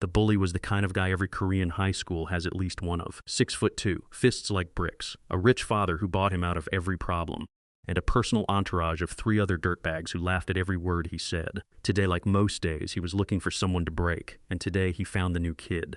The bully was the kind of guy every Korean high school has at least one of. 6'2", fists like bricks, a rich father who bought him out of every problem, and a personal entourage of 3 other dirtbags who laughed at every word he said. Today, like most days, he was looking for someone to break, and today he found the new kid.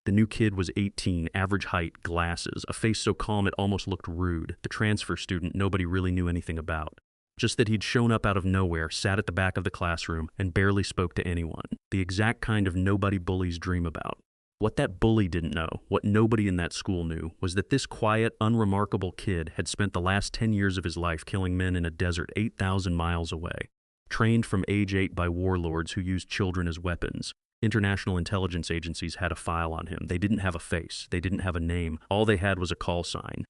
The new kid was 18, average height, glasses, a face so calm it almost looked rude, the transfer student nobody really knew anything about. Just that he'd shown up out of nowhere, sat at the back of the classroom, and barely spoke to anyone. The exact kind of nobody bullies dream about. What that bully didn't know, what nobody in that school knew, was that this quiet, unremarkable kid had spent the last 10 years of his life killing men in a desert 8,000 miles away. Trained from age 8 by warlords who used children as weapons. International intelligence agencies had a file on him. They didn't have a face. They didn't have a name. All they had was a call sign.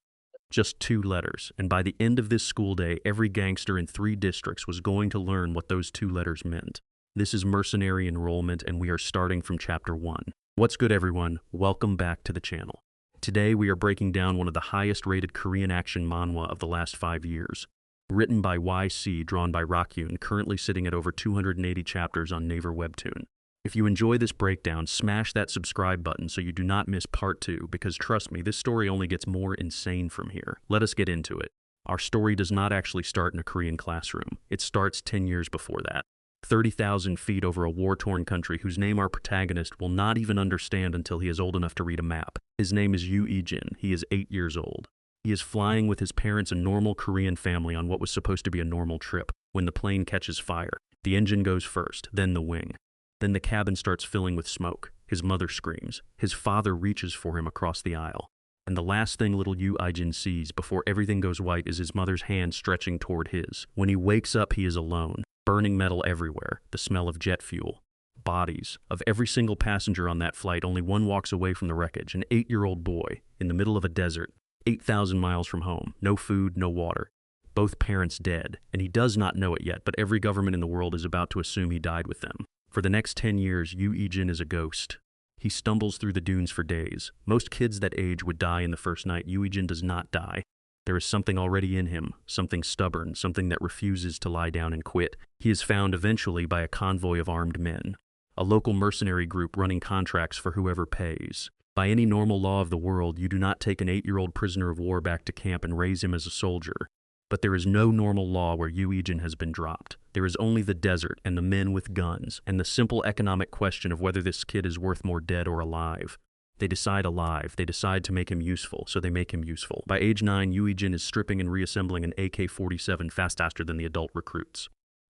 Just 2 letters, and by the end of this school day, every gangster in 3 districts was going to learn what those 2 letters meant. This is Mercenary Enrollment, and we are starting from Chapter 1. What's good, everyone? Welcome back to the channel. Today, we are breaking down one of the highest-rated Korean action manhwa of the last 5 years. Written by YC, drawn by Rakyun, currently sitting at over 280 chapters on Naver Webtoon. If you enjoy this breakdown, smash that subscribe button so you do not miss part 2, because trust me, this story only gets more insane from here. Let us get into it. Our story does not actually start in a Korean classroom. It starts 10 years before that. 30,000 feet over a war-torn country whose name our protagonist will not even understand until he is old enough to read a map. His name is Yoo Ijin. He is 8 years old. He is flying with his parents, a normal Korean family, on what was supposed to be a normal trip, when the plane catches fire. The engine goes first, then the wing. Then the cabin starts filling with smoke. His mother screams. His father reaches for him across the aisle. And the last thing little Yoo Ijin sees before everything goes white is his mother's hand stretching toward his. When he wakes up, he is alone. Burning metal everywhere. The smell of jet fuel. Bodies. Of every single passenger on that flight, only one walks away from the wreckage. An 8-year-old boy in the middle of a desert, 8,000 miles from home. No food, no water. Both parents dead. And he does not know it yet, but every government in the world is about to assume he died with them. For the next 10 years, Yoo Ijin is a ghost. He stumbles through the dunes for days. Most kids that age would die in the first night. Yoo Ijin does not die. There is something already in him, something stubborn, something that refuses to lie down and quit. He is found eventually by a convoy of armed men, a local mercenary group running contracts for whoever pays. By any normal law of the world, you do not take an 8-year-old prisoner of war back to camp and raise him as a soldier. But there is no normal law where Yoo Ijin has been dropped. There is only the desert and the men with guns, and the simple economic question of whether this kid is worth more dead or alive. They decide alive. They decide to make him useful, so they make him useful. By age 9, Yoo Ijin is stripping and reassembling an AK-47 faster than the adult recruits.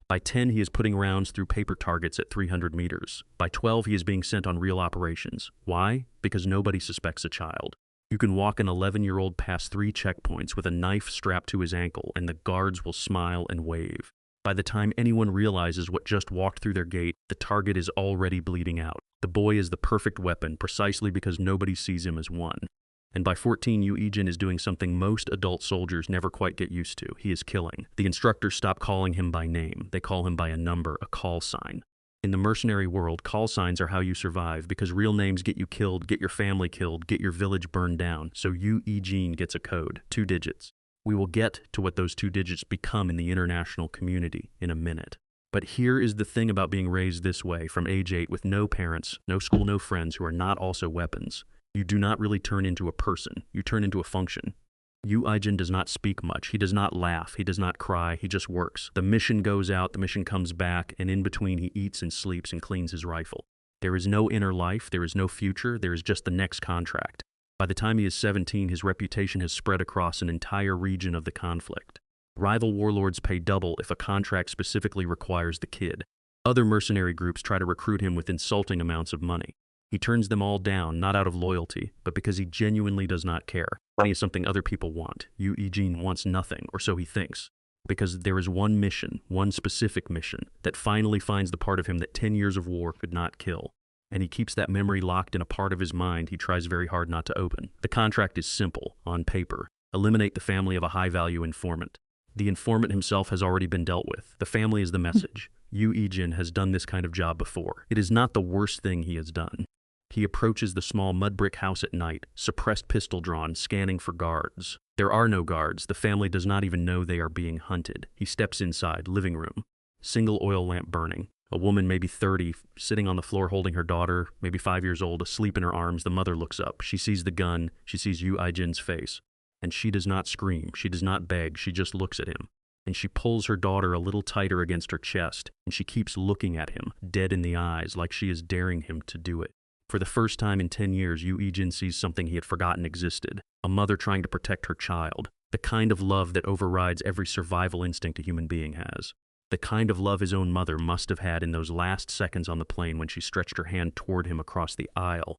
By 10, he is putting rounds through paper targets at 300 meters. By 12, he is being sent on real operations. Why? Because nobody suspects a child. You can walk an 11-year-old past 3 checkpoints with a knife strapped to his ankle, and the guards will smile and wave. By the time anyone realizes what just walked through their gate, the target is already bleeding out. The boy is the perfect weapon, precisely because nobody sees him as one. And by 14, Yoo Ijin is doing something most adult soldiers never quite get used to. He is killing. The instructors stop calling him by name. They call him by a number, a call sign. In the mercenary world, call signs are how you survive, because real names get you killed, get your family killed, get your village burned down. So Yoo Ijin gets a code, 2 digits. We will get to what those 2 digits become in the international community in a minute. But here is the thing about being raised this way, from age 8, with no parents, no school, no friends, who are not also weapons. You do not really turn into a person. You turn into a function. Yoo Ijin does not speak much. He does not laugh. He does not cry. He just works. The mission goes out, the mission comes back, and in between he eats and sleeps and cleans his rifle. There is no inner life. There is no future. There is just the next contract. By the time he is 17, his reputation has spread across an entire region of the conflict. Rival warlords pay double if a contract specifically requires the kid. Other mercenary groups try to recruit him with insulting amounts of money. He turns them all down, not out of loyalty, but because he genuinely does not care. Money is something other people want. Yoo Ijin wants nothing, or so he thinks. Because there is one mission, one specific mission, that finally finds the part of him that 10 years of war could not kill. And he keeps that memory locked in a part of his mind he tries very hard not to open. The contract is simple, on paper. Eliminate the family of a high-value informant. The informant himself has already been dealt with. The family is the message. Yoo Ijin has done this kind of job before. It is not the worst thing he has done. He approaches the small mud brick house at night, suppressed pistol drawn, scanning for guards. There are no guards. The family does not even know they are being hunted. He steps inside, living room. Single oil lamp burning. A woman, maybe 30, sitting on the floor holding her daughter, maybe 5 years old, asleep in her arms. The mother looks up. She sees the gun. She sees Yu Ai-jin's face. And she does not scream. She does not beg. She just looks at him. And she pulls her daughter a little tighter against her chest. And she keeps looking at him, dead in the eyes, like she is daring him to do it. For the first time in 10 years, Yu Ai-jin sees something he had forgotten existed. A mother trying to protect her child. The kind of love that overrides every survival instinct a human being has. The kind of love his own mother must have had in those last seconds on the plane when she stretched her hand toward him across the aisle.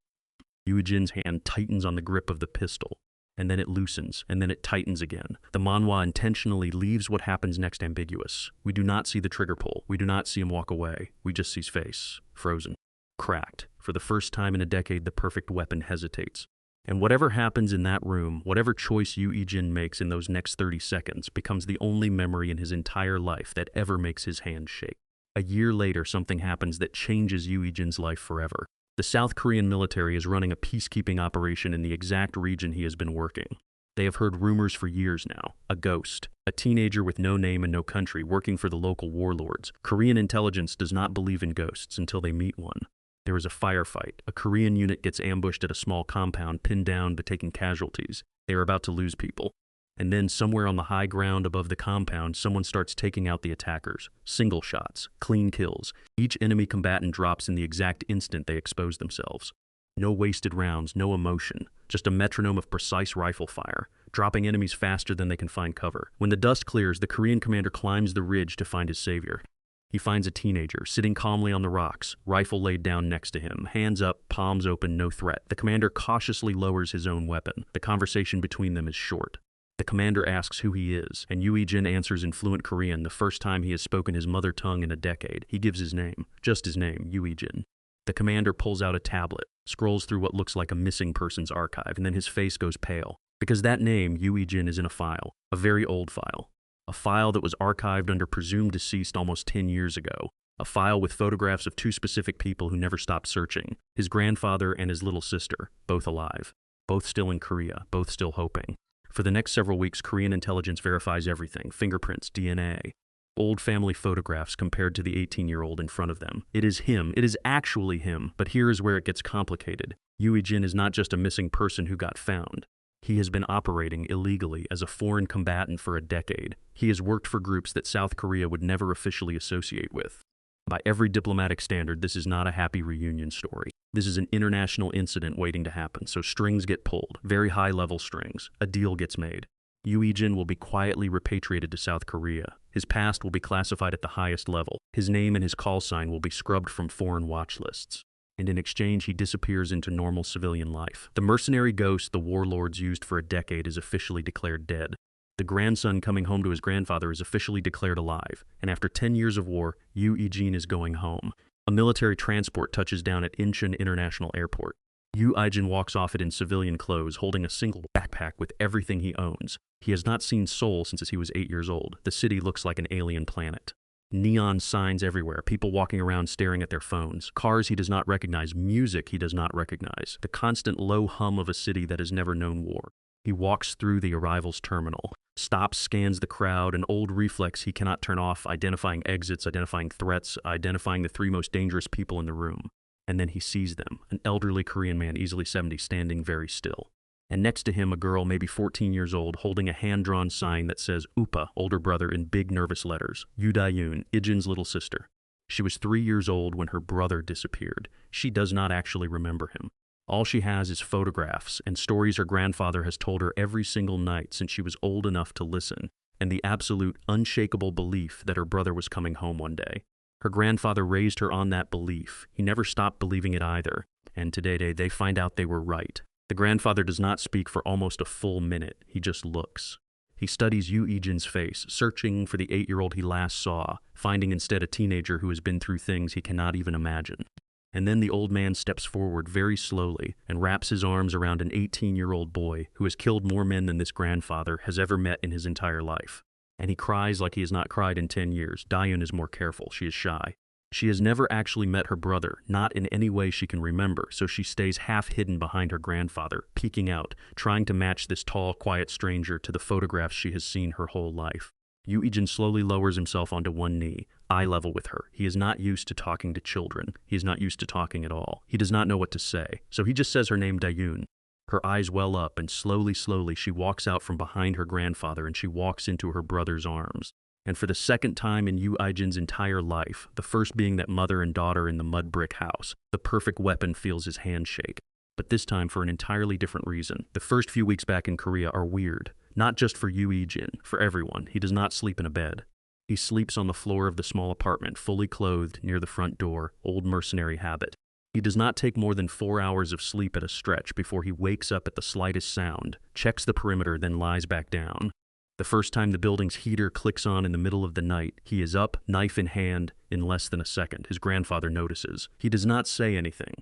Yu Ai-jin's hand tightens on the grip of the pistol, and then it loosens, and then it tightens again. The manhwa intentionally leaves what happens next ambiguous. We do not see the trigger pull. We do not see him walk away. We just see his face, frozen, cracked. For the first time in a decade, the perfect weapon hesitates. And whatever happens in that room, whatever choice Yu Ai-jin makes in those next 30 seconds, becomes the only memory in his entire life that ever makes his hand shake. A year later, something happens that changes Yu Ai-jin's life forever. The South Korean military is running a peacekeeping operation in the exact region he has been working. They have heard rumors for years now. A ghost, a teenager with no name and no country, working for the local warlords. Korean intelligence does not believe in ghosts until they meet one. There is a firefight. A Korean unit gets ambushed at a small compound, pinned down but taking casualties. They are about to lose people. And then somewhere on the high ground above the compound, someone starts taking out the attackers. Single shots, clean kills. Each enemy combatant drops in the exact instant they expose themselves. No wasted rounds, no emotion, just a metronome of precise rifle fire, dropping enemies faster than they can find cover. When the dust clears, the Korean commander climbs the ridge to find his savior. He finds a teenager, sitting calmly on the rocks, rifle laid down next to him, hands up, palms open, no threat. The commander cautiously lowers his own weapon. The conversation between them is short. The commander asks who he is, and Yu Ai-jin answers in fluent Korean, the first time he has spoken his mother tongue in a decade. He gives his name, just his name, Yu Ai-jin. The commander pulls out a tablet, scrolls through what looks like a missing person's archive, and then his face goes pale. Because that name, Yu Ai-jin, is in a file, a very old file. A file that was archived under presumed deceased almost 10 years ago. A file with photographs of two specific people who never stopped searching. His grandfather and his little sister, both alive. Both still in Korea, both still hoping. For the next several weeks, Korean intelligence verifies everything. Fingerprints, DNA. Old family photographs compared to the 18-year-old in front of them. It is him. It is actually him. But here is where it gets complicated. Yu Ai-jin is not just a missing person who got found. He has been operating illegally as a foreign combatant for a decade. He has worked for groups that South Korea would never officially associate with. By every diplomatic standard, this is not a happy reunion story. This is an international incident waiting to happen, so strings get pulled, very high-level strings. A deal gets made. Yu Ai-jin will be quietly repatriated to South Korea. His past will be classified at the highest level. His name and his call sign will be scrubbed from foreign watch lists. And in exchange, he disappears into normal civilian life. The mercenary ghost the warlords used for a decade is officially declared dead. The grandson coming home to his grandfather is officially declared alive. And after 10 years of war, Yu Ai-jin is going home. A military transport touches down at Incheon International Airport. Yu Ai-jin walks off it in civilian clothes, holding a single backpack with everything he owns. He has not seen Seoul since he was 8 years old. The city looks like an alien planet. Neon signs everywhere, people walking around staring at their phones, cars he does not recognize, music he does not recognize, the constant low hum of a city that has never known war. He walks through the arrivals terminal, stops, scans the crowd, an old reflex he cannot turn off, identifying exits, identifying threats, identifying the three most dangerous people in the room. And then he sees them, an elderly Korean man, easily 70, standing very still. And next to him, a girl, maybe 14 years old, holding a hand-drawn sign that says Upa, older brother, in big nervous letters. Yu Dayun, Ai-jin's little sister. She was 3 years old when her brother disappeared. She does not actually remember him. All she has is photographs and stories her grandfather has told her every single night since she was old enough to listen, and the absolute, unshakable belief that her brother was coming home one day. Her grandfather raised her on that belief. He never stopped believing it either. And today they find out they were right. The grandfather does not speak for almost a full minute. He just looks. He studies Yu Ai-jin's face, searching for the 8-year-old he last saw, finding instead a teenager who has been through things he cannot even imagine. And then the old man steps forward very slowly and wraps his arms around an 18-year-old boy who has killed more men than this grandfather has ever met in his entire life. And he cries like he has not cried in 10 years. Dayun is more careful. She is shy. She has never actually met her brother, not in any way she can remember, so she stays half hidden behind her grandfather, peeking out, trying to match this tall, quiet stranger to the photographs she has seen her whole life. Yu Ai-jin slowly lowers himself onto one knee, eye level with her. He is not used to talking to children. He is not used to talking at all. He does not know what to say. So he just says her name, Dayun. Her eyes well up, and slowly, she walks out from behind her grandfather and she walks into her brother's arms. And for the second time in Yu Aijin's entire life, the first being that mother and daughter in the mud brick house, the perfect weapon feels his hand shake. But this time for an entirely different reason. The first few weeks back in Korea are weird. Not just for Yu Aijin, for everyone. He does not sleep in a bed. He sleeps on the floor of the small apartment, fully clothed, near the front door, old mercenary habit. He does not take more than 4 hours of sleep at a stretch before he wakes up at the slightest sound, checks the perimeter, then lies back down. The first time the building's heater clicks on in the middle of the night, he is up, knife in hand, in less than a second. His grandfather notices. He does not say anything.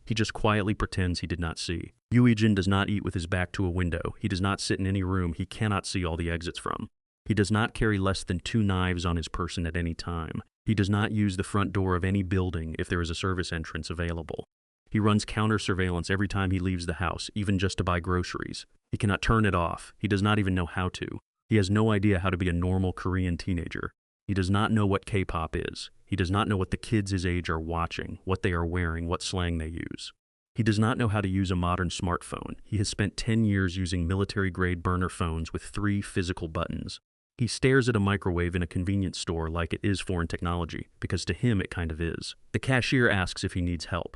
He just quietly pretends he did not see. Yu Aijin does not eat with his back to a window. He does not sit in any room he cannot see all the exits from. He does not carry less than 2 knives on his person at any time. He does not use the front door of any building if there is a service entrance available. He runs counter surveillance every time he leaves the house, even just to buy groceries. He cannot turn it off. He does not even know how to. He has no idea how to be a normal Korean teenager. He does not know what K-pop is. He does not know what the kids his age are watching, what they are wearing, what slang they use. He does not know how to use a modern smartphone. He has spent 10 years using military-grade burner phones with 3 physical buttons. He stares at a microwave in a convenience store like it is foreign technology, because to him it kind of is. The cashier asks if he needs help.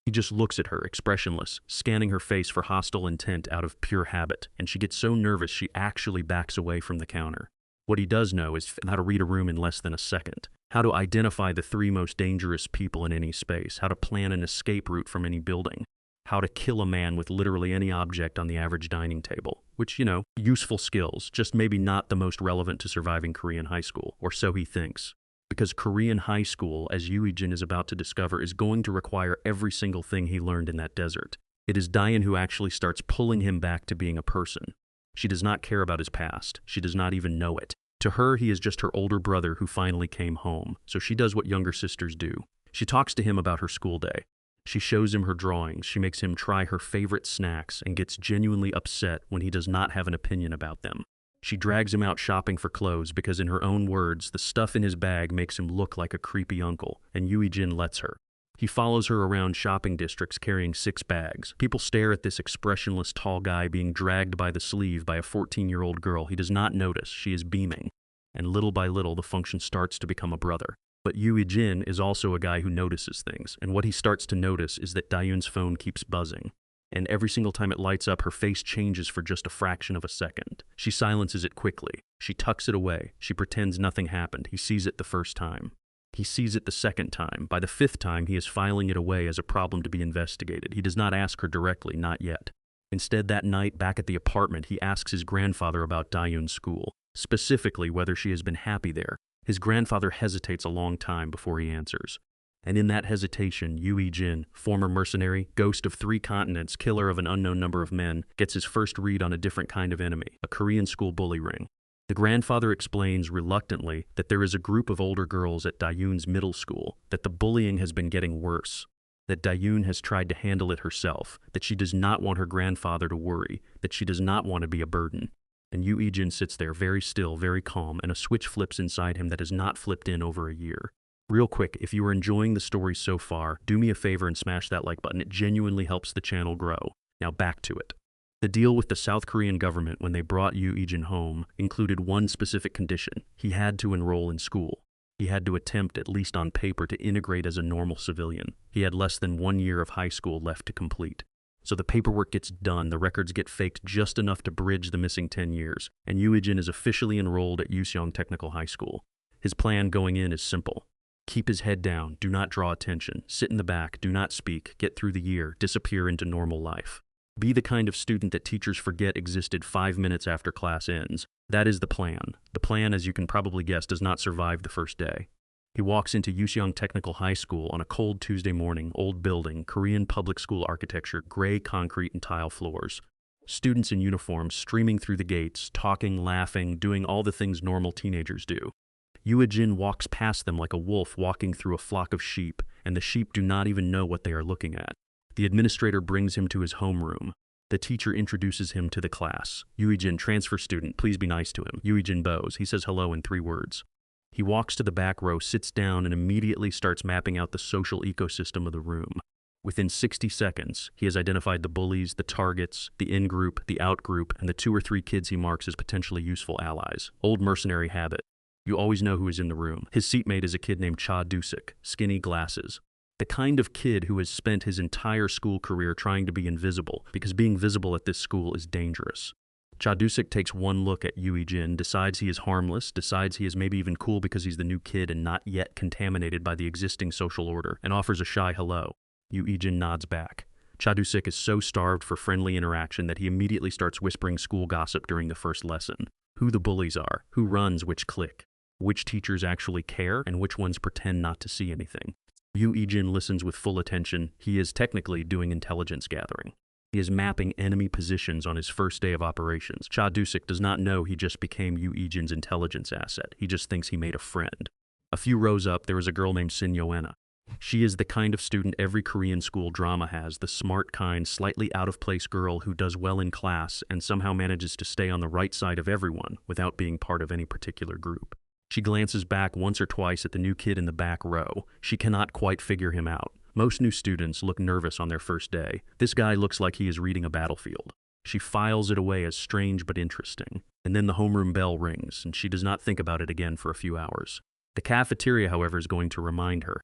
He just looks at her, expressionless, scanning her face for hostile intent out of pure habit, and she gets so nervous she actually backs away from the counter. What he does know is how to read a room in less than a second, how to identify the 3 most dangerous people in any space, how to plan an escape route from any building, how to kill a man with literally any object on the average dining table, which, useful skills, just maybe not the most relevant to surviving Korean high school, or so he thinks. Because Korean high school, as Yu Aijin is about to discover, is going to require every single thing he learned in that desert. It is Dayan who actually starts pulling him back to being a person. She does not care about his past. She does not even know it. To her, he is just her older brother who finally came home, so she does what younger sisters do. She talks to him about her school day. She shows him her drawings, she makes him try her favorite snacks, and gets genuinely upset when he does not have an opinion about them. She drags him out shopping for clothes because, in her own words, the stuff in his bag makes him look like a creepy uncle, and Yu Aijin lets her. He follows her around shopping districts carrying 6 bags. People stare at this expressionless tall guy being dragged by the sleeve by a 14-year-old girl. He does not notice. She is beaming. And little by little, the function starts to become a brother. But Yu Aijin is also a guy who notices things, and what he starts to notice is that Dayun's phone keeps buzzing. And every single time it lights up, her face changes for just a fraction of a second. She silences it quickly. She tucks it away. She pretends nothing happened. He sees it the first time. He sees it the second time. By the 5th time, he is filing it away as a problem to be investigated. He does not ask her directly, not yet. Instead, that night, back at the apartment, he asks his grandfather about Dayun's school, specifically whether she has been happy there. His grandfather hesitates a long time before he answers. And in that hesitation, Yu Aijin, former mercenary, ghost of 3 continents, killer of an unknown number of men, gets his first read on a different kind of enemy, a Korean school bully ring. The grandfather explains reluctantly that there is a group of older girls at Dayun's middle school, that the bullying has been getting worse, that Dayun has tried to handle it herself, that she does not want her grandfather to worry, that she does not want to be a burden. And Yu Aijin sits there very still, very calm, and a switch flips inside him that has not flipped in over a year. Real quick, if you are enjoying the story so far, do me a favor and smash that like button. It genuinely helps the channel grow. Now back to it. The deal with the South Korean government when they brought Yu Aijin home included one specific condition. He had to enroll in school. He had to attempt, at least on paper, to integrate as a normal civilian. He had less than 1 year of high school left to complete. So the paperwork gets done, the records get faked just enough to bridge the missing 10 years, and Yu Aijin is officially enrolled at Yuseong Technical High School. His plan going in is simple. Keep his head down, do not draw attention, sit in the back, do not speak, get through the year, disappear into normal life. Be the kind of student that teachers forget existed 5 minutes after class ends. That is the plan. The plan, as you can probably guess, does not survive the first day. He walks into Yuseong Technical High School on a cold Tuesday morning, old building, Korean public school architecture, gray concrete and tile floors. Students in uniforms streaming through the gates, talking, laughing, doing all the things normal teenagers do. Yu Aijin walks past them like a wolf walking through a flock of sheep, and the sheep do not even know what they are looking at. The administrator brings him to his homeroom. The teacher introduces him to the class. Yu Aijin, transfer student, please be nice to him. Yu Aijin bows. He says hello in 3 words. He walks to the back row, sits down, and immediately starts mapping out the social ecosystem of the room. Within 60 seconds, he has identified the bullies, the targets, the in-group, the out-group, and the 2 or 3 kids he marks as potentially useful allies. Old mercenary habit. You always know who is in the room. His seatmate is a kid named Cha Dusik, skinny, glasses. The kind of kid who has spent his entire school career trying to be invisible, because being visible at this school is dangerous. Cha Dusik takes one look at Yui Jin, decides he is harmless, decides he is maybe even cool because he's the new kid and not yet contaminated by the existing social order, and offers a shy hello. Yui Jin nods back. Cha Dusik is so starved for friendly interaction that he immediately starts whispering school gossip during the first lesson. Who the bullies are, who runs which clique, which teachers actually care, and which ones pretend not to see anything. Yui Jin listens with full attention. He is technically doing intelligence gathering. He is mapping enemy positions on his first day of operations. Cha Dusik does not know he just became Yui Jin's intelligence asset. He just thinks he made a friend. A few rows up, there is a girl named Sin Yoena. She is the kind of student every Korean school drama has, the smart kind, slightly out-of-place girl who does well in class and somehow manages to stay on the right side of everyone without being part of any particular group. She glances back once or twice at the new kid in the back row. She cannot quite figure him out. Most new students look nervous on their first day. This guy looks like he is reading a battlefield. She files it away as strange but interesting. And then the homeroom bell rings, and she does not think about it again for a few hours. The cafeteria, however, is going to remind her.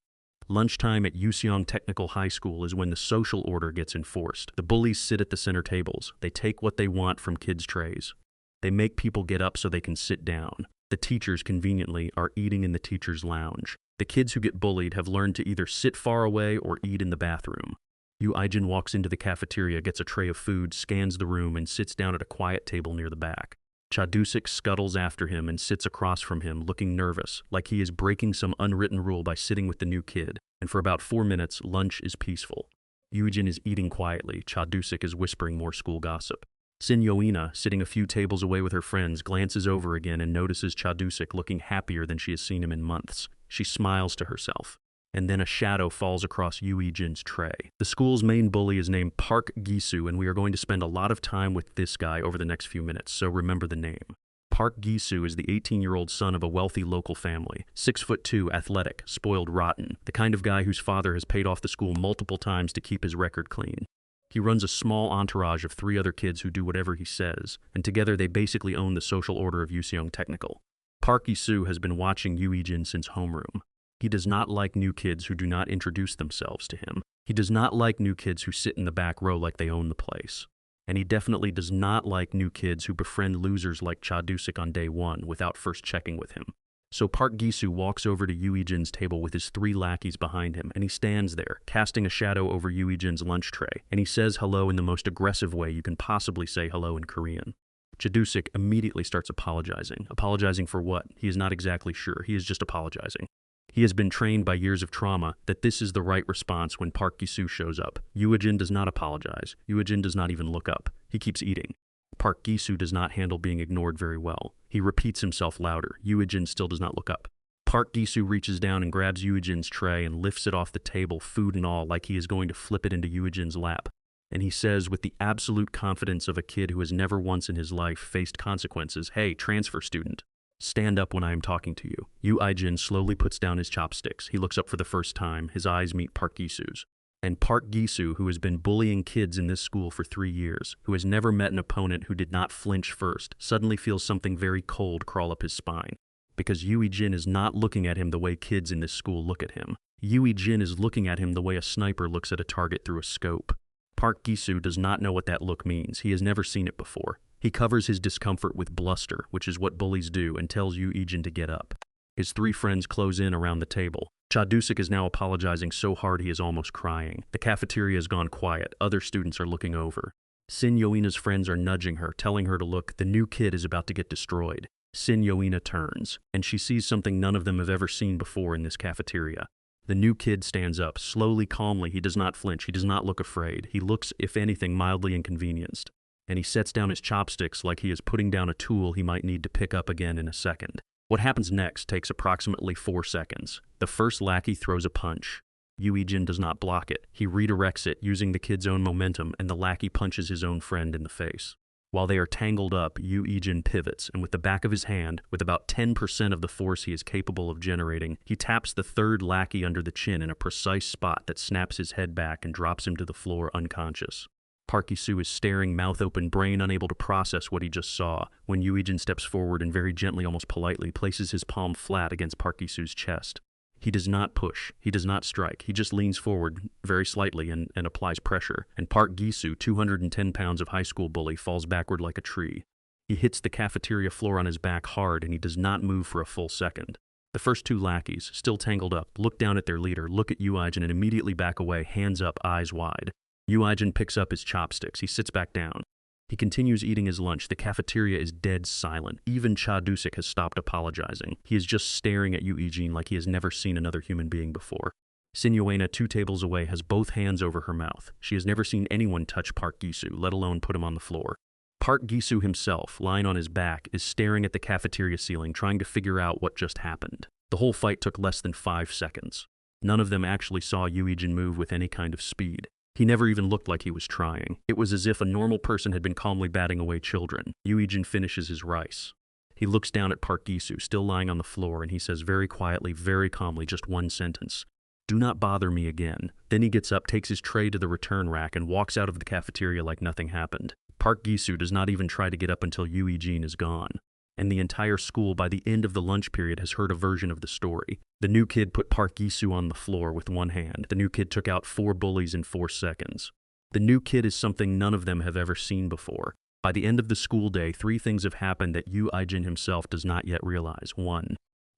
Lunchtime at Yuseong Technical High School is when the social order gets enforced. The bullies sit at the center tables. They take what they want from kids' trays. They make people get up so they can sit down. The teachers, conveniently, are eating in the teacher's lounge. The kids who get bullied have learned to either sit far away or eat in the bathroom. Yu Aijin walks into the cafeteria, gets a tray of food, scans the room, and sits down at a quiet table near the back. Cha Dusik scuttles after him and sits across from him, looking nervous, like he is breaking some unwritten rule by sitting with the new kid. And for about 4 minutes, lunch is peaceful. Yujin is eating quietly. Cha Dusik is whispering more school gossip. Sin Yoena, sitting a few tables away with her friends, glances over again and notices Cha Dusik looking happier than she has seen him in months. She smiles to herself. And then a shadow falls across Yui Jin's tray. The school's main bully is named Park Gisu, and we are going to spend a lot of time with this guy over the next few minutes, so remember the name. Park Gisu is the 18-year-old son of a wealthy local family, 6'2", athletic, spoiled rotten, the kind of guy whose father has paid off the school multiple times to keep his record clean. He runs a small entourage of 3 other kids who do whatever he says, and together they basically own the social order of Yuseong Technical. Park Gisu has been watching Yui Jin since homeroom. He does not like new kids who do not introduce themselves to him. He does not like new kids who sit in the back row like they own the place. And he definitely does not like new kids who befriend losers like Cha Dusik on day 1 without first checking with him. So Park Gisu walks over to Yui Jin's table with his 3 lackeys behind him, and he stands there, casting a shadow over Yui Jin's lunch tray, and he says hello in the most aggressive way you can possibly say hello in Korean. Cha Dusik immediately starts apologizing. Apologizing for what? He is not exactly sure. He is just apologizing. He has been trained by years of trauma that this is the right response when Park Gisu shows up. Yui Jin does not apologize. Yui Jin does not even look up. He keeps eating. Park Gisu does not handle being ignored very well. He repeats himself louder. Yui Jin still does not look up. Park Gisu reaches down and grabs Yui Jin's tray and lifts it off the table, food and all, like he is going to flip it into Yui Jin's lap. And he says with the absolute confidence of a kid who has never once in his life faced consequences, "Hey, transfer student. Stand up when I am talking to you." Yu Aijin slowly puts down his chopsticks. He looks up for the first time. His eyes meet Park Gisu's. And Park Gisu, who has been bullying kids in this school for 3 years, who has never met an opponent who did not flinch first, suddenly feels something very cold crawl up his spine. Because Yui Jin is not looking at him the way kids in this school look at him. Yui Jin is looking at him the way a sniper looks at a target through a scope. Park Gisu does not know what that look means. He has never seen it before. He covers his discomfort with bluster, which is what bullies do, and tells Yui Jin to get up. His 3 friends close in around the table. Cha Dusik is now apologizing so hard he is almost crying. The cafeteria has gone quiet. Other students are looking over. Sin Yoena's friends are nudging her, telling her to look. The new kid is about to get destroyed. Sin Yoena turns, and she sees something none of them have ever seen before in this cafeteria. The new kid stands up, slowly, calmly. He does not flinch. He does not look afraid. He looks, if anything, mildly inconvenienced. And he sets down his chopsticks like he is putting down a tool he might need to pick up again in a second. What happens next takes approximately 4 seconds. The first lackey throws a punch. Yui Jin does not block it. He redirects it using the kid's own momentum, and the lackey punches his own friend in the face. While they are tangled up, Yu Ijin pivots, and with the back of his hand, with about 10% of the force he is capable of generating, he taps the third lackey under the chin in a precise spot that snaps his head back and drops him to the floor unconscious. Park Gi-soo is staring, mouth open, brain unable to process what he just saw, when Yu Ijin steps forward and very gently, almost politely, places his palm flat against Park Gi-soo's chest. He does not push, he does not strike, he just leans forward very slightly and applies pressure, and Park Gi-soo, 210 pounds of high school bully, falls backward like a tree. He hits the cafeteria floor on his back hard, and he does not move for a full second. The first two lackeys, still tangled up, look down at their leader, look at Yu Ijin, and immediately back away, hands up, eyes wide. Yu Ijin picks up his chopsticks. He sits back down. He continues eating his lunch. The cafeteria is dead silent. Even Cha Dusik has stopped apologizing. He is just staring at Yu Ijin like he has never seen another human being before. Sin Yoena, 2 tables away, has both hands over her mouth. She has never seen anyone touch Park Gi-soo, let alone put him on the floor. Park Gi-soo himself, lying on his back, is staring at the cafeteria ceiling, trying to figure out what just happened. The whole fight took less than 5 seconds. None of them actually saw Yu Ijin move with any kind of speed. He never even looked like he was trying. It was as if a normal person had been calmly batting away children. Yu Ijin finishes his rice. He looks down at Park Gi-soo, still lying on the floor, and he says very quietly, very calmly, just one sentence. "Do not bother me again." Then he gets up, takes his tray to the return rack, and walks out of the cafeteria like nothing happened. Park Gi-soo does not even try to get up until Yu Ijin is gone. And the entire school, by the end of the lunch period, has heard a version of the story. The new kid put Park Gi-soo on the floor with one hand. The new kid took out 4 bullies in 4 seconds. The new kid is something none of them have ever seen before. By the end of the school day, 3 things have happened that Yu Ijin himself does not yet realize. 1.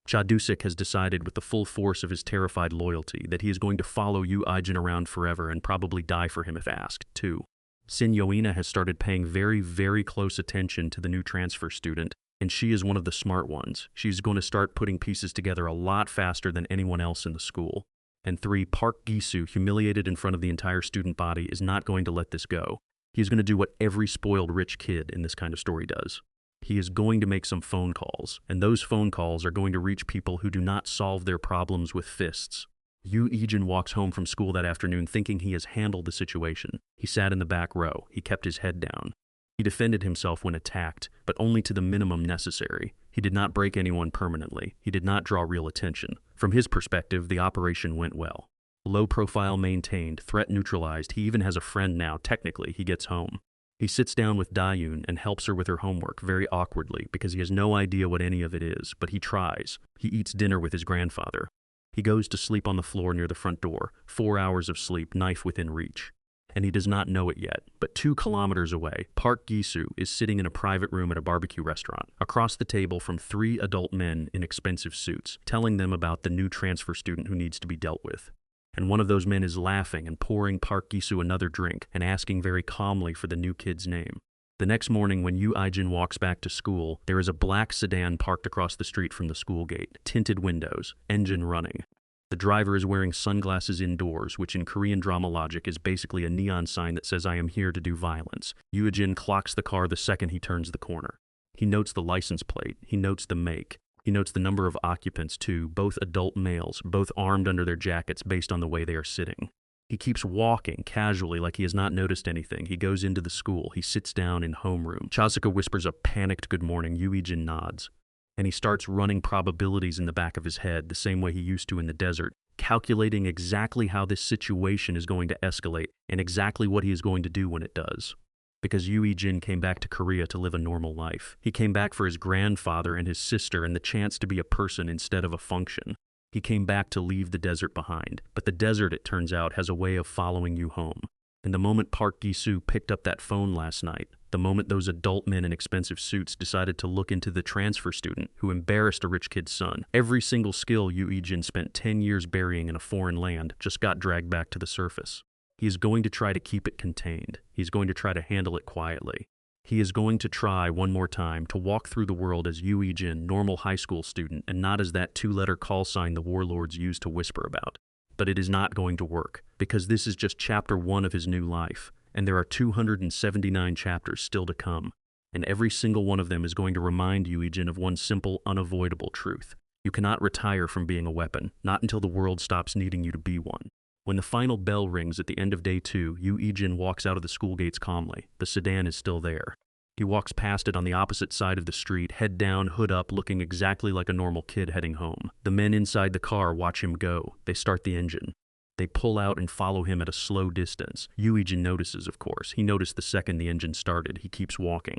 Cha Dusik has decided with the full force of his terrified loyalty that he is going to follow Yu Ijin around forever and probably die for him if asked. 2. Sin Yoena has started paying very, very close attention to the new transfer student, and she is one of the smart ones. She's going to start putting pieces together a lot faster than anyone else in the school. And 3, Park Gi-soo, humiliated in front of the entire student body, is not going to let this go. He's going to do what every spoiled rich kid in this kind of story does. He is going to make some phone calls, and those phone calls are going to reach people who do not solve their problems with fists. Yu Ijin walks home from school that afternoon thinking he has handled the situation. He sat in the back row. He kept his head down. He defended himself when attacked, but only to the minimum necessary. He did not break anyone permanently. He did not draw real attention. From his perspective, the operation went well. Low profile maintained, threat neutralized. He even has a friend now. Technically, he gets home. He sits down with Dayun and helps her with her homework very awkwardly because he has no idea what any of it is, but he tries. He eats dinner with his grandfather. He goes to sleep on the floor near the front door. 4 hours of sleep, knife within reach. And he does not know it yet, but 2 kilometers away, Park Gi-soo is sitting in a private room at a barbecue restaurant, across the table from 3 adult men in expensive suits, telling them about the new transfer student who needs to be dealt with. And one of those men is laughing and pouring Park Gi-soo another drink and asking very calmly for the new kid's name. The next morning, when Yu Ijin walks back to school, there is a black sedan parked across the street from the school gate, tinted windows, engine running. The driver is wearing sunglasses indoors, which in Korean drama logic is basically a neon sign that says, "I am here to do violence." Yu Ijin clocks the car the second he turns the corner. He notes the license plate. He notes the make. He notes the number of occupants too, both adult males, both armed under their jackets based on the way they are sitting. He keeps walking casually like he has not noticed anything. He goes into the school. He sits down in homeroom. Chasuka whispers a panicked good morning. Yu Ijin nods. And he starts running probabilities in the back of his head, the same way he used to in the desert, calculating exactly how this situation is going to escalate and exactly what he is going to do when it does. Because Yu Ijin came back to Korea to live a normal life. He came back for his grandfather and his sister and the chance to be a person instead of a function. He came back to leave the desert behind, but the desert, it turns out, has a way of following you home. And the moment Park Gi-soo picked up that phone last night, the moment those adult men in expensive suits decided to look into the transfer student who embarrassed a rich kid's son, every single skill Yu Ijin spent 10 years burying in a foreign land just got dragged back to the surface. He is going to try to keep it contained. He's going to try to handle it quietly. He is going to try one more time to walk through the world as Yu Ijin, normal high school student, and not as that 2-letter call sign the warlords use to whisper about. But it is not going to work, because this is just chapter 1 of his new life, and there are 279 chapters still to come, and every single one of them is going to remind Yu Ijin of one simple, unavoidable truth. You cannot retire from being a weapon, not until the world stops needing you to be one. When the final bell rings at the end of day 2, Yu Ijin walks out of the school gates calmly. The sedan is still there. He walks past it on the opposite side of the street, head down, hood up, looking exactly like a normal kid heading home. The men inside the car watch him go. They start the engine. They pull out and follow him at a slow distance. Yuijin notices, of course. He noticed the second the engine started. He keeps walking.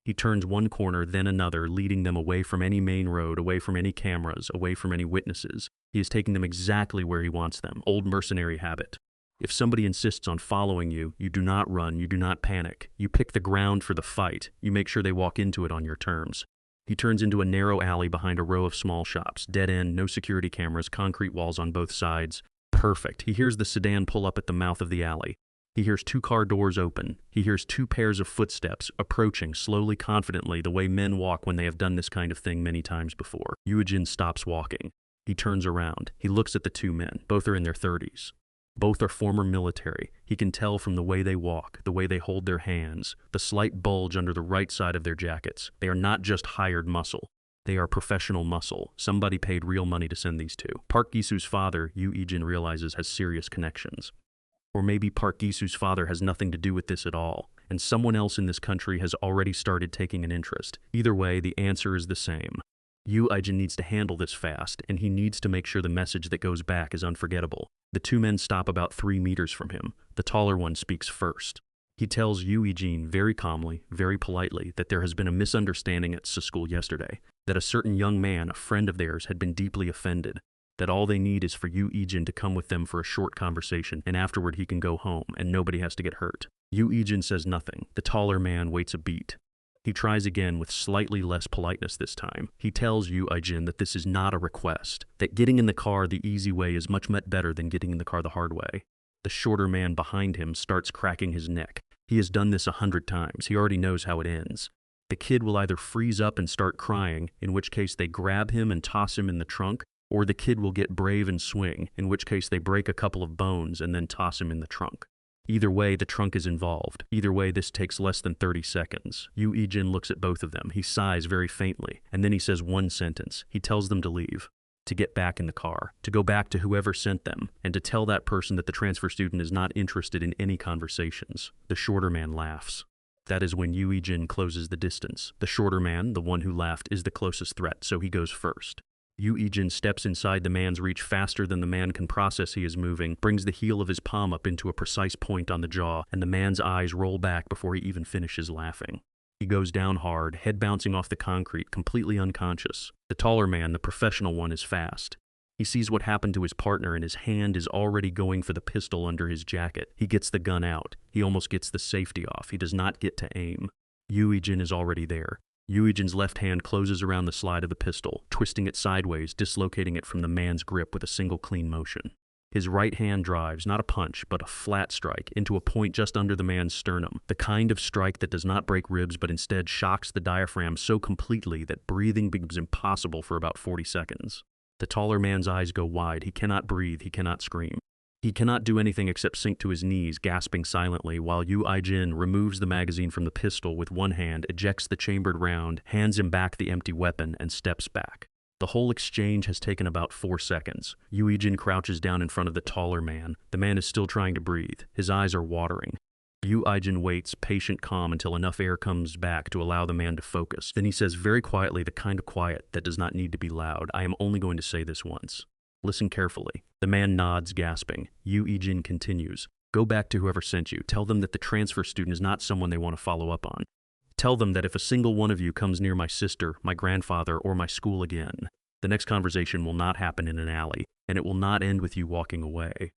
He turns one corner, then another, leading them away from any main road, away from any cameras, away from any witnesses. He is taking them exactly where he wants them. Old mercenary habit. If somebody insists on following you, you do not run, you do not panic. You pick the ground for the fight. You make sure they walk into it on your terms. He turns into a narrow alley behind a row of small shops. Dead end, no security cameras, concrete walls on both sides. Perfect. He hears the sedan pull up at the mouth of the alley. He hears 2 car doors open. He hears 2 pairs of footsteps approaching slowly, confidently, the way men walk when they have done this kind of thing many times before. Yuijin stops walking. He turns around. He looks at the 2 men. Both are in their 30s. Both are former military. He can tell from the way they walk, the way they hold their hands, the slight bulge under the right side of their jackets. They are not just hired muscle. They are professional muscle. Somebody paid real money to send these 2. Park Gisu's father, Yuijin realizes, has serious connections. Or maybe Park Gisu's father has nothing to do with this at all, and someone else in this country has already started taking an interest. Either way, the answer is the same. Yuijin needs to handle this fast, and he needs to make sure the message that goes back is unforgettable. The 2 men stop about 3 meters from him. The taller one speaks first. He tells Yuijin very calmly, very politely, that there has been a misunderstanding at school yesterday, that a certain young man, a friend of theirs, had been deeply offended, that all they need is for Yuijin to come with them for a short conversation, and afterward he can go home, and nobody has to get hurt. Yuijin says nothing. The taller man waits a beat. He tries again with slightly less politeness this time. He tells Yuijin that this is not a request, that getting in the car the easy way is much better than getting in the car the hard way. The shorter man behind him starts cracking his neck. He has done this 100 times. He already knows how it ends. The kid will either freeze up and start crying, in which case they grab him and toss him in the trunk, or the kid will get brave and swing, in which case they break a couple of bones and then toss him in the trunk. Either way, the trunk is involved. Either way, this takes less than 30 seconds. Yuijin looks at both of them. He sighs very faintly, and then he says one sentence. He tells them to leave, to get back in the car, to go back to whoever sent them, and to tell that person that the transfer student is not interested in any conversations. The shorter man laughs. That is when Yuijin closes the distance. The shorter man, the one who laughed, is the closest threat, so he goes first. Yuijin steps inside the man's reach faster than the man can process he is moving, brings the heel of his palm up into a precise point on the jaw, and the man's eyes roll back before he even finishes laughing. He goes down hard, head bouncing off the concrete, completely unconscious. The taller man, the professional one, is fast. He sees what happened to his partner, and his hand is already going for the pistol under his jacket. He gets the gun out. He almost gets the safety off. He does not get to aim. Yuijin is already there. Yuijin's left hand closes around the slide of the pistol, twisting it sideways, dislocating it from the man's grip with a single clean motion. His right hand drives, not a punch, but a flat strike, into a point just under the man's sternum, the kind of strike that does not break ribs but instead shocks the diaphragm so completely that breathing becomes impossible for about 40 seconds. The taller man's eyes go wide. He cannot breathe. He cannot scream. He cannot do anything except sink to his knees, gasping silently, while Yuijin removes the magazine from the pistol with one hand, ejects the chambered round, hands him back the empty weapon, and steps back. The whole exchange has taken about 4 seconds. Yuijin crouches down in front of the taller man. The man is still trying to breathe. His eyes are watering. Yuijin waits, patient, calm, until enough air comes back to allow the man to focus. Then he says very quietly, the kind of quiet that does not need to be loud, "I am only going to say this once. Listen carefully." The man nods, gasping. Yuijin continues. "Go back to whoever sent you. Tell them that the transfer student is not someone they want to follow up on. Tell them that if a single one of you comes near my sister, my grandfather, or my school again, the next conversation will not happen in an alley, and it will not end with you walking away.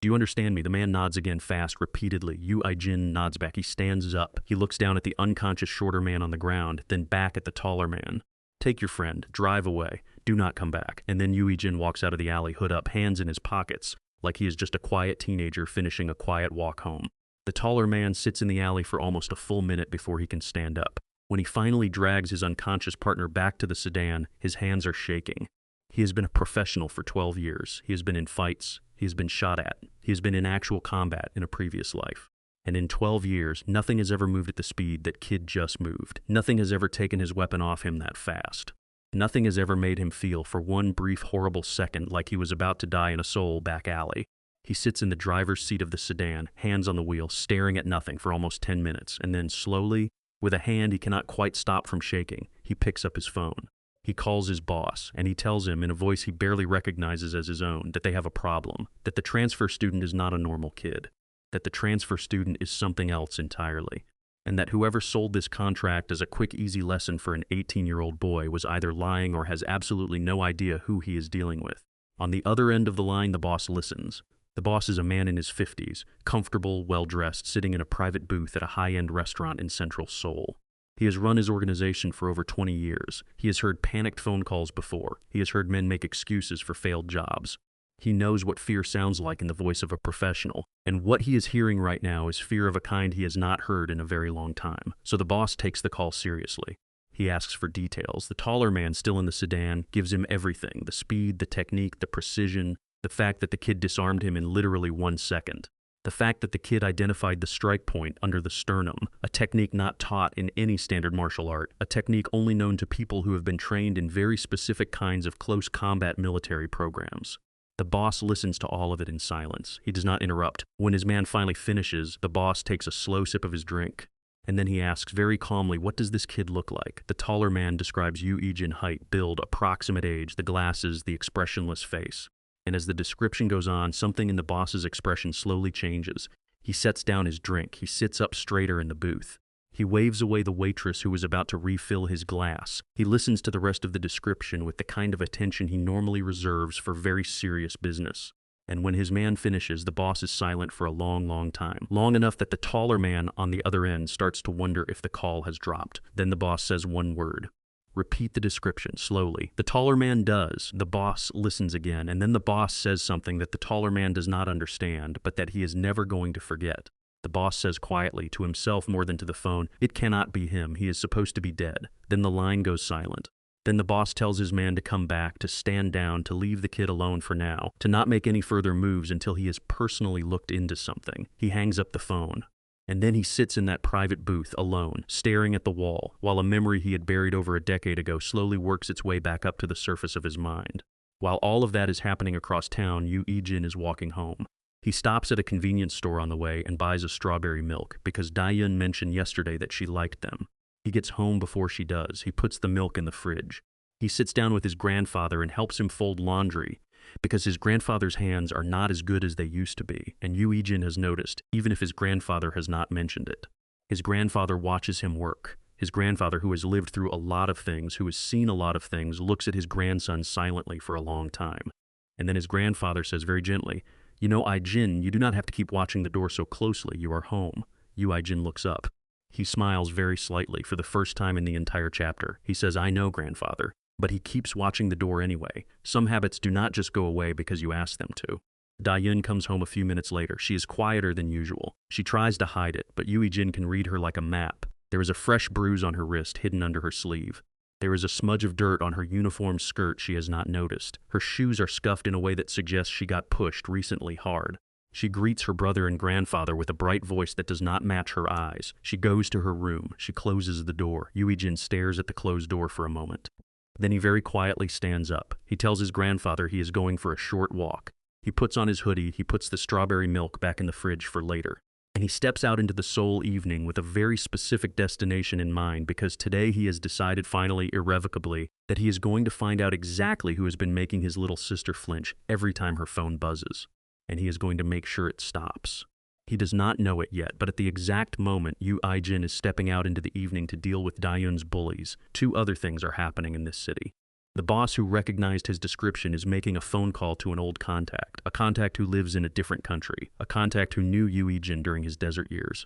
Do you understand me?" The man nods again fast, repeatedly. Yuijin nods back. He stands up. He looks down at the unconscious shorter man on the ground, then back at the taller man. "Take your friend. Drive away. Do not come back." And then Yuijin walks out of the alley, hood up, hands in his pockets, like he is just a quiet teenager finishing a quiet walk home. The taller man sits in the alley for almost a full minute before he can stand up. When he finally drags his unconscious partner back to the sedan, his hands are shaking. He has been a professional for 12 years. He has been in fights. He has been shot at. He has been in actual combat in a previous life. And in 12 years, nothing has ever moved at the speed that Kid just moved. Nothing has ever taken his weapon off him that fast. Nothing has ever made him feel for one brief, horrible second like he was about to die in a soul back alley. He sits in the driver's seat of the sedan, hands on the wheel, staring at nothing for almost 10 minutes, and then slowly, With a hand he cannot quite stop from shaking, he picks up his phone. He calls his boss, and he tells him in a voice he barely recognizes as his own that they have a problem, that the transfer student is not a normal kid, that the transfer student is something else entirely, and that whoever sold this contract as a quick, easy lesson for an 18-year-old boy was either lying or has absolutely no idea who he is dealing with. On the other end of the line, the boss listens. The boss is a man in his 50s, comfortable, well-dressed, sitting in a private booth at a high-end restaurant in central Seoul. He has run his organization for over 20 years. He has heard panicked phone calls before. He has heard men make excuses for failed jobs. He knows what fear sounds like in the voice of a professional, and what he is hearing right now is fear of a kind he has not heard in a very long time. So the boss takes the call seriously. He asks for details. The taller man, still in the sedan, gives him everything: the speed, the technique, the precision, the fact that the kid disarmed him in literally 1 second. The fact that the kid identified the strike point under the sternum, a technique not taught in any standard martial art, a technique only known to people who have been trained in very specific kinds of close combat military programs. The boss listens to all of it in silence. He does not interrupt. When his man finally finishes, the boss takes a slow sip of his drink, and then he asks very calmly, "What does this kid look like?" The taller man describes Yu Ijin: height, build, approximate age, the glasses, the expressionless face. And as the description goes on, something in the boss's expression slowly changes. He sets down his drink. He sits up straighter in the booth. He waves away the waitress who was about to refill his glass. He listens to the rest of the description with the kind of attention he normally reserves for very serious business. And when his man finishes, the boss is silent for a long, long time. Long enough that the taller man on the other end starts to wonder if the call has dropped. Then the boss says one word: "Repeat the description slowly." The taller man does. The boss listens again, and then the boss says something that the taller man does not understand, but that he is never going to forget. The boss says quietly, to himself more than to the phone, "It cannot be him. He is supposed to be dead." Then the line goes silent. Then the boss tells his man to come back, to stand down, to leave the kid alone for now, to not make any further moves until he has personally looked into something. He hangs up the phone. And then he sits in that private booth, alone, staring at the wall, while a memory he had buried over a decade ago slowly works its way back up to the surface of his mind. While all of that is happening across town, Yu Ijin is walking home. He stops at a convenience store on the way and buys a strawberry milk, because Daeyeon mentioned yesterday that she liked them. He gets home before she does. He puts the milk in the fridge. He sits down with his grandfather and helps him fold laundry, because his grandfather's hands are not as good as they used to be, and Yu Ijin has noticed, even if his grandfather has not mentioned it. His grandfather watches him work. His grandfather, who has lived through a lot of things, who has seen a lot of things, looks at his grandson silently for a long time. And then his grandfather says very gently, "You know, Ijin, you do not have to keep watching the door so closely. You are home." Yu Ijin looks up. He smiles very slightly for the first time in the entire chapter. He says, "I know, grandfather." But he keeps watching the door anyway. Some habits do not just go away because you ask them to. Daeyeon comes home a few minutes later. She is quieter than usual. She tries to hide it, but Yu Ijin can read her like a map. There is a fresh bruise on her wrist hidden under her sleeve. There is a smudge of dirt on her uniform skirt she has not noticed. Her shoes are scuffed in a way that suggests she got pushed recently hard. She greets her brother and grandfather with a bright voice that does not match her eyes. She goes to her room. She closes the door. Yu Ijin stares at the closed door for a moment. Then he very quietly stands up. He tells his grandfather he is going for a short walk. He puts on his hoodie, he puts the strawberry milk back in the fridge for later. And he steps out into the Seoul evening with a very specific destination in mind, because today he has decided finally, irrevocably, that he is going to find out exactly who has been making his little sister flinch every time her phone buzzes. And he is going to make sure it stops. He does not know it yet, but at the exact moment Yu Ijin is stepping out into the evening to deal with Daeyeon's bullies, two other things are happening in this city. The boss who recognized his description is making a phone call to an old contact, a contact who lives in a different country, a contact who knew Yu Ijin during his desert years.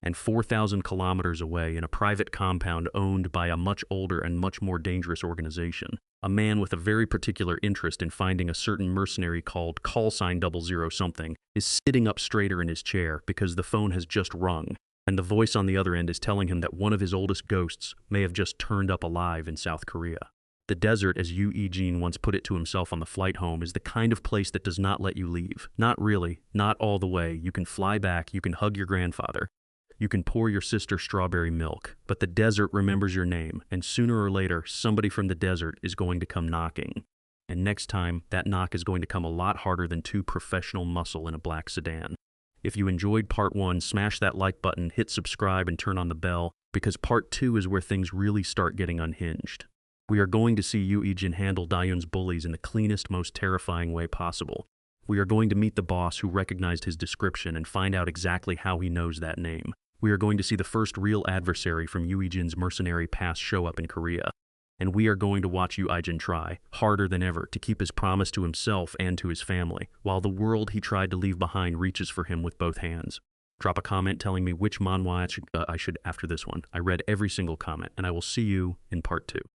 And 4,000 kilometers away, in a private compound owned by a much older and much more dangerous organization, a man with a very particular interest in finding a certain mercenary called callsign 00 something is sitting up straighter in his chair because the phone has just rung, and the voice on the other end is telling him that one of his oldest ghosts may have just turned up alive in South Korea. The desert, as Yu Ijin once put it to himself on the flight home, is the kind of place that does not let you leave. Not really, not all the way. You can fly back, you can hug your grandfather, you can pour your sister strawberry milk, but the desert remembers your name, and sooner or later, somebody from the desert is going to come knocking. And next time, that knock is going to come a lot harder than two professional muscle in a black sedan. If you enjoyed part 1, smash that like button, hit subscribe, and turn on the bell. because part 2 is where things really start getting unhinged. We are going to see Yoo Jin handle Dayun's bullies in the cleanest, most terrifying way possible. We are going to meet the boss who recognized his description and find out exactly how he knows that name. We are going to see the first real adversary from Yoo Jin's mercenary past show up in Korea. And we are going to watch Yoo Jin try, harder than ever, to keep his promise to himself and to his family, while the world he tried to leave behind reaches for him with both hands. Drop a comment telling me which manhwa I should after this one. I read every single comment, and I will see you in part 2.